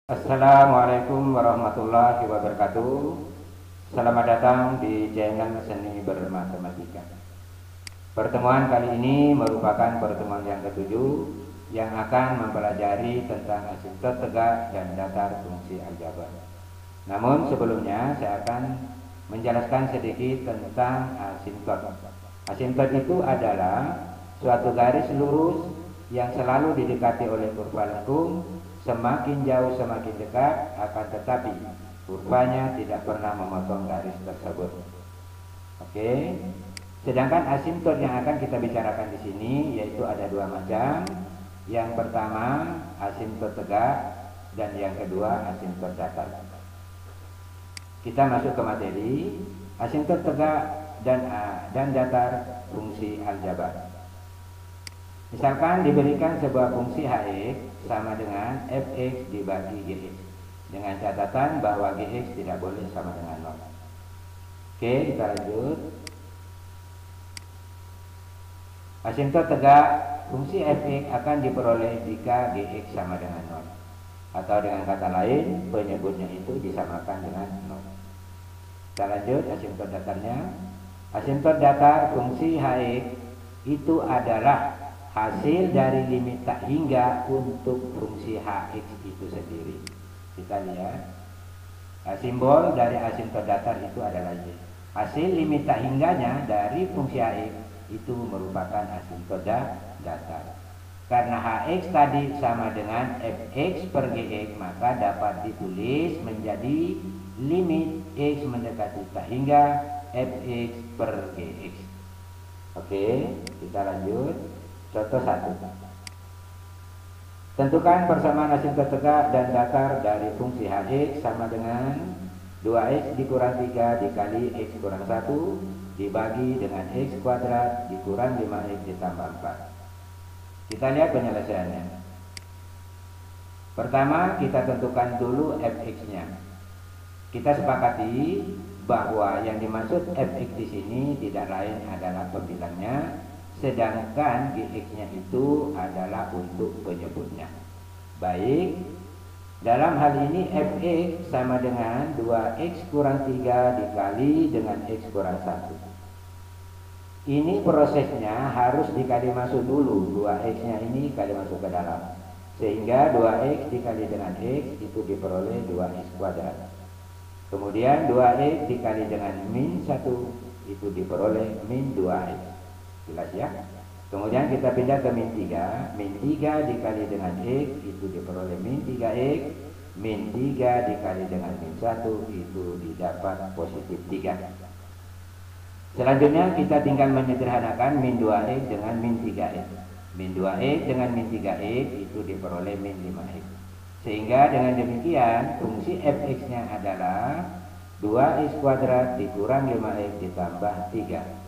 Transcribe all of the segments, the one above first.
Assalamualaikum warahmatullahi wabarakatuh. Selamat datang di channel Seni Bermatematika. Pertemuan kali ini merupakan pertemuan yang ketujuh yang akan mempelajari tentang asimtot tegak dan datar fungsi aljabar. Namun sebelumnya saya akan menjelaskan sedikit tentang asimtot. Asimtot itu adalah suatu garis lurus yang selalu didekati oleh kurva lengkung. Semakin jauh semakin dekat, akan tetapi kurvanya tidak pernah memotong garis tersebut. Oke. Sedangkan asimtot yang akan kita bicarakan di sini yaitu ada dua macam. Yang pertama asimtot tegak dan yang kedua asimtot datar. Kita masuk ke materi asimtot tegak dan datar fungsi aljabar. Misalkan diberikan sebuah fungsi hx sama dengan fx dibagi gx, dengan catatan bahwa gx tidak boleh sama dengan 0. Oke, kita lanjut. Asimtot tegak fungsi fx akan diperoleh jika gx sama dengan 0, atau dengan kata lain penyebutnya itu disamakan dengan 0. Kita lanjut asimtot datarnya. Asimtot datar fungsi hx itu adalah hasil dari limit tak hingga untuk fungsi hx itu sendiri. Kita lihat simbol dari asimtot datar itu adalah y. Hasil limit tak hingganya dari fungsi hx itu merupakan asimtot datar. Karena hx tadi sama dengan fx per gx, maka dapat ditulis menjadi limit x mendekati tak hingga fx per gx. Oke, kita lanjut. Contoh 1. Tentukan persamaan asimtot tegak dan datar dari fungsi hx sama dengan 2x dikurang 3 dikali x kurang 1 dibagi dengan x kuadrat dikurang 5x ditambah 4. Kita lihat penyelesaiannya. Pertama, kita tentukan dulu fx-nya. Kita sepakati bahwa yang dimaksud fx di sini tidak lain adalah pembilangnya, sedangkan gx-nya itu adalah untuk penyebutnya. Baik, dalam hal ini fx sama dengan 2x kurang 3 dikali dengan x kurang 1. Ini prosesnya harus dikali masuk dulu, 2x-nya ini kali masuk ke dalam, sehingga 2x dikali dengan x itu diperoleh 2x kuadrat. Kemudian 2x dikali dengan min 1 itu diperoleh min 2x. Jelas ya. Kemudian kita pindah ke min 3. Min 3 dikali dengan x itu diperoleh min 3x. Min 3 dikali dengan min 1 itu didapat positif 3. Selanjutnya kita tinggal menyederhanakan min 2x dengan min 3x. Min 2x dengan min 3x itu diperoleh min 5x. Sehingga dengan demikian fungsi fx-nya adalah 2x kuadrat dikurang 5x ditambah 3.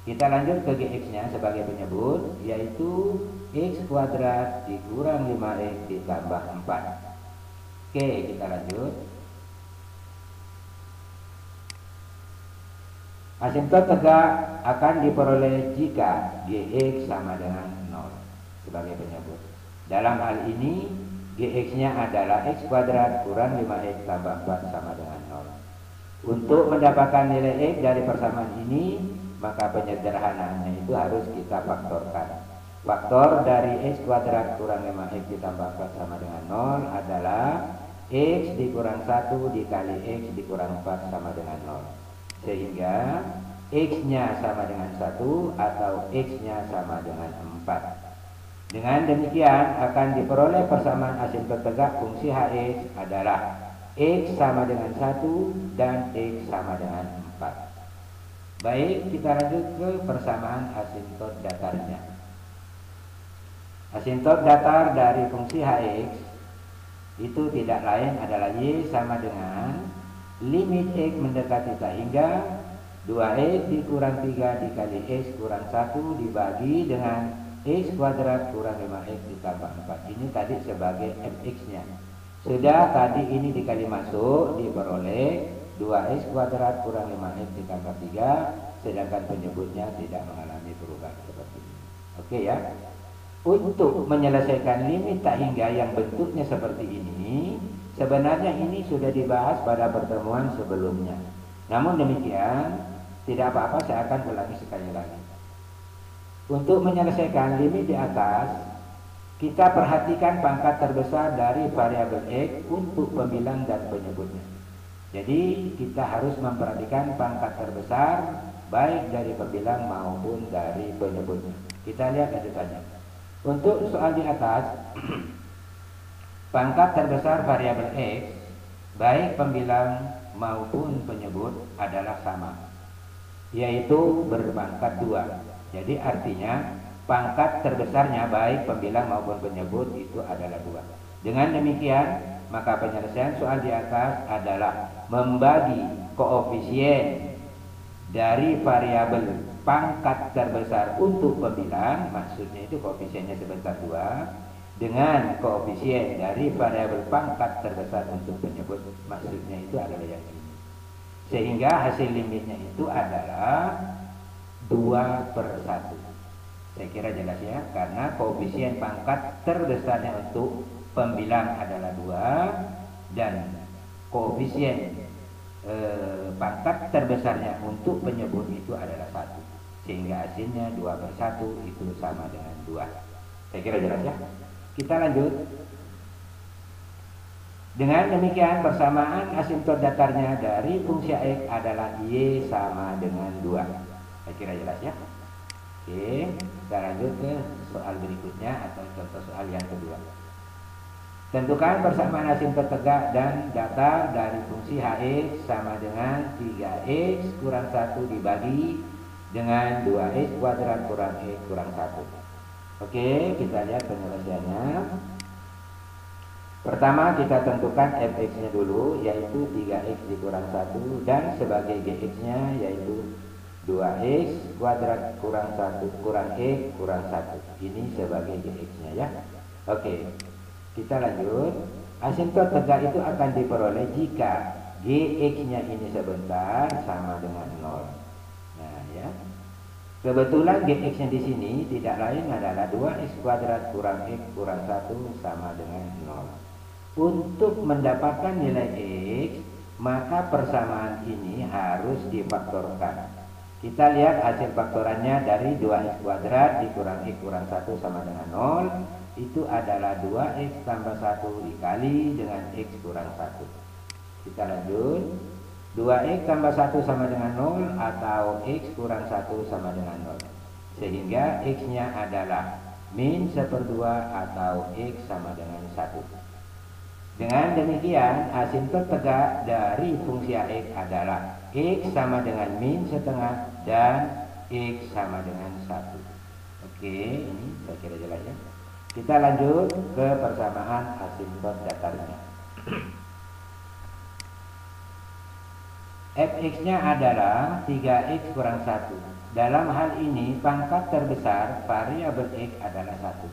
Kita lanjut ke gx-nya sebagai penyebut, yaitu x kuadrat dikurang 5x ditambah 4. Oke, kita lanjut. Asimtot tegak akan diperoleh jika gx sama dengan 0 sebagai penyebut. Dalam hal ini gx-nya adalah x kuadrat kurang 5x tambah 4 sama dengan 0. Untuk mendapatkan nilai x dari persamaan ini, maka penyederhanaannya itu harus kita faktorkan. Faktor dari x kuadrat kurang 5x ditambah 4 sama dengan 0 adalah x dikurang 1 dikali x dikurang 4 sama dengan 0. Sehingga x-nya sama dengan 1 atau x-nya sama dengan 4. Dengan demikian akan diperoleh persamaan asimtot tegak fungsi hx adalah x sama dengan 1 dan x sama dengan 4. Baik, kita lanjut ke persamaan asimtot datarnya. Asimtot datar dari fungsi hx itu tidak lain adalah y sama dengan limit x mendekati tak hingga 2x dikurang 3 dikali x kurang 1 dibagi dengan x kuadrat kurang 5x ditambah 4. Ini tadi sebagai fx-nya. Sudah tadi ini dikali masuk diperoleh 2x kuadrat kurang 5x ditambah 3, sedangkan penyebutnya tidak mengalami perubahan seperti ini. Oke ya. Untuk menyelesaikan limit tak hingga yang bentuknya seperti ini, Sebenarnya ini sudah dibahas pada pertemuan sebelumnya. Namun demikian, tidak apa-apa, saya akan ulangi sekali lagi. Untuk menyelesaikan limit di atas, kita perhatikan pangkat terbesar dari variabel X untuk pembilang dan penyebutnya. Jadi kita harus memperhatikan pangkat terbesar baik dari pembilang maupun dari penyebutnya. Kita lihat lanjutannya. Untuk soal di atas, pangkat terbesar variabel X baik pembilang maupun penyebut adalah sama, yaitu berpangkat 2. Jadi artinya pangkat terbesarnya baik pembilang maupun penyebut itu adalah 2. Dengan demikian, maka penyelesaian soal di atas adalah membagi koefisien dari variabel pangkat terbesar untuk pembilang, maksudnya itu koefisiennya sebesar 2, dengan koefisien dari variabel pangkat terbesar untuk penyebut, maksudnya itu adalah yang ini. Sehingga hasil limitnya itu adalah 2/1. Saya kira jelas ya, karena koefisien pangkat terbesarnya untuk pembilang adalah 2 dan koefisien pangkat terbesarnya untuk penyebut itu adalah 1, sehingga hasilnya 2/1 itu sama dengan 2. Saya kira jelas ya. Kita lanjut. Dengan demikian persamaan asimtot datarnya dari fungsi X adalah Y sama dengan 2. Saya kira jelas ya. Oke, kita lanjut ke soal berikutnya atau contoh soal yang kedua. Tentukan persamaan asimtot tegak dan datar dari fungsi Hx sama dengan 3x kurang 1 dibagi dengan 2x kuadrat kurang x kurang 1. Oke, kita lihat penyelesaiannya. Pertama kita tentukan fx-nya dulu, yaitu 3x dikurang 1, dan sebagai gx-nya yaitu 2x kuadrat kurang 1 kurang x kurang 1. Ini sebagai gx-nya ya. Oke, kita lanjut. Asimtot tegak itu akan diperoleh jika gx-nya ini sebentar sama dengan 0. Nah ya, kebetulan gx-nya di sini tidak lain adalah 2x kuadrat kurang x kurang 1 sama dengan 0. Untuk mendapatkan nilai x, maka persamaan ini harus difaktorkan. Kita lihat hasil faktorannya dari 2x kuadrat dikurang x kurang 1 sama dengan 0. Itu adalah 2x tambah 1 dikali dengan x kurang 1. Kita lanjut. 2x tambah 1 sama dengan 0 atau x kurang 1 sama dengan 0. Sehingga x-nya adalah min 1/2 atau x sama dengan 1. Dengan demikian, asimtot tegak dari fungsi X adalah x sama dengan min setengah dan x sama dengan 1. Oke, ini saya kira jelas ya. Kita lanjut ke persamaan asimtot datarnya. Fx-nya adalah 3x kurang 1. Dalam hal ini, pangkat terbesar variabel x adalah 1.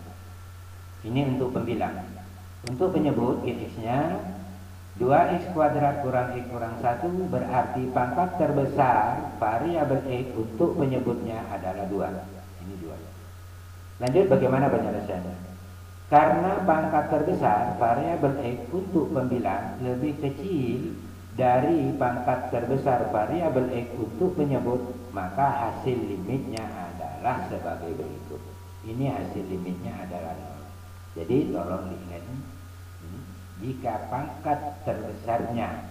Ini untuk pembilang. Untuk penyebut gx-nya 2x kuadrat kurang x kurang 1, berarti pangkat terbesar variabel x untuk penyebutnya adalah 2. Ini 2. Lanjut, bagaimana penyelesaiannya? Karena pangkat terbesar variabel x untuk pembilang lebih kecil dari pangkat terbesar variabel x untuk penyebut, maka hasil limitnya adalah sebagai berikut. Ini hasil limitnya adalah 0. Jadi tolong diingat, jika pangkat terbesarnya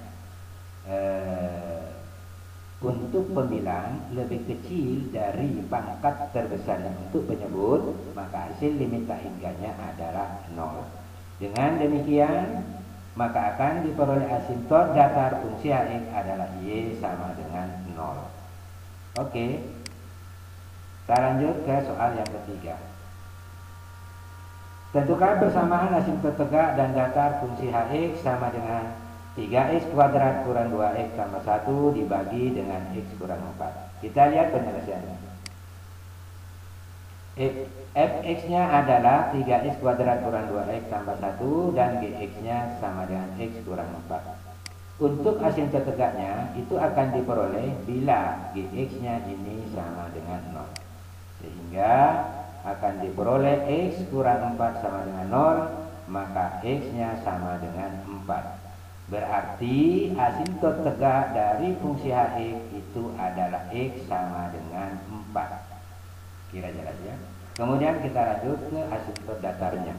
untuk pembilang lebih kecil dari pangkat terbesarnya untuk penyebut, maka hasil limit tak hingganya adalah 0. Dengan demikian, maka akan diperoleh asimtot datar fungsi Hx adalah Y sama dengan 0. Oke, kita lanjut ke soal yang ketiga. Tentukan persamaan asimtot tegak dan datar fungsi Hx sama dengan 3x kuadrat kurang 2x tambah 1 dibagi dengan x kurang 4. Kita lihat penyelesaiannya. Fx-nya adalah 3x kuadrat kurang 2x tambah 1 dan gx-nya sama dengan x kurang 4. Untuk asimtot tegaknya itu akan diperoleh bila gx-nya ini sama dengan 0. Sehingga akan diperoleh x kurang 4 sama dengan 0, maka x-nya sama dengan 4. Berarti asintot tegak dari fungsi HX itu adalah X sama dengan 4. Kira jelas ya. Kemudian kita lanjut ke asintot datarnya.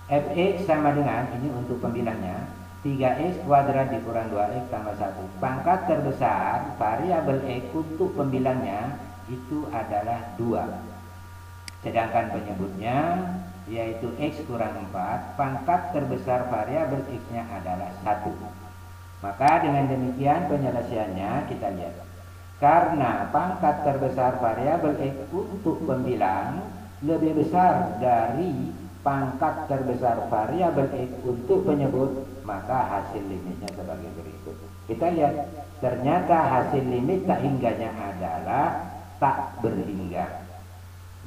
Fx sama dengan, ini untuk pembilangnya, 3x kuadrat dikurang 2x tambah 1. Pangkat terbesar variabel X untuk pembilangnya itu adalah 2. Sedangkan penyebutnya yaitu X kurang 4, pangkat terbesar variabel X-nya adalah 1. Maka dengan demikian penyelesaiannya kita lihat. Karena pangkat terbesar variabel X untuk pembilang lebih besar dari pangkat terbesar variabel X untuk penyebut, maka hasil limitnya sebagai berikut. Kita lihat, ternyata hasil limit tak hingganya adalah tak berhingga.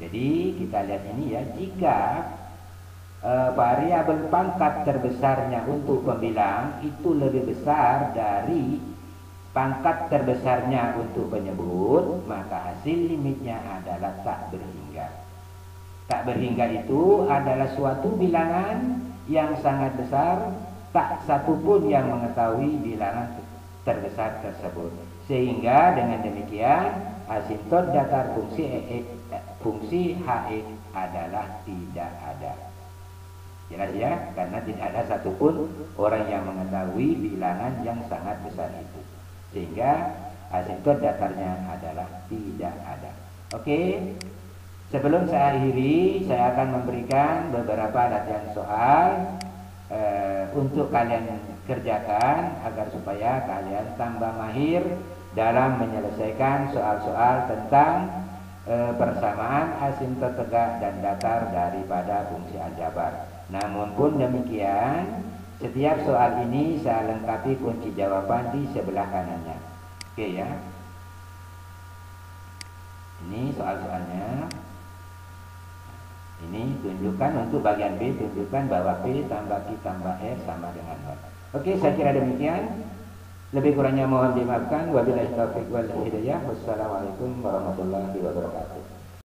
Jadi kita lihat ini ya, jika variabel pangkat terbesarnya untuk pembilang itu lebih besar dari pangkat terbesarnya untuk penyebut, maka hasil limitnya adalah tak berhingga. Tak berhingga itu adalah suatu bilangan yang sangat besar, tak satu pun yang mengetahui bilangan terbesar tersebut. Sehingga dengan demikian asintot datar fungsi HX adalah tidak ada. Jelas ya, karena tidak ada satupun orang yang mengetahui bilangan yang sangat besar itu. Sehingga asintot datarnya adalah tidak ada. Oke, sebelum saya akhiri, saya akan memberikan beberapa latihan soal untuk kalian kerjakan agar supaya kalian tambah mahir dalam menyelesaikan soal-soal tentang persamaan asintot tegak dan datar daripada fungsi aljabar. Namun pun demikian, setiap soal ini saya lengkapi kunci jawaban di sebelah kanannya. Oke ya. Ini soal-soalnya. Ini tunjukkan untuk bagian B, tunjukkan bahwa P tambah Q tambah R sama dengan 0. Oke, saya kira demikian. Lebih kurangnya mohon dimaafkan. Wabillahi taufiq wal hidayah. Wassalamualaikum warahmatullahi wabarakatuh.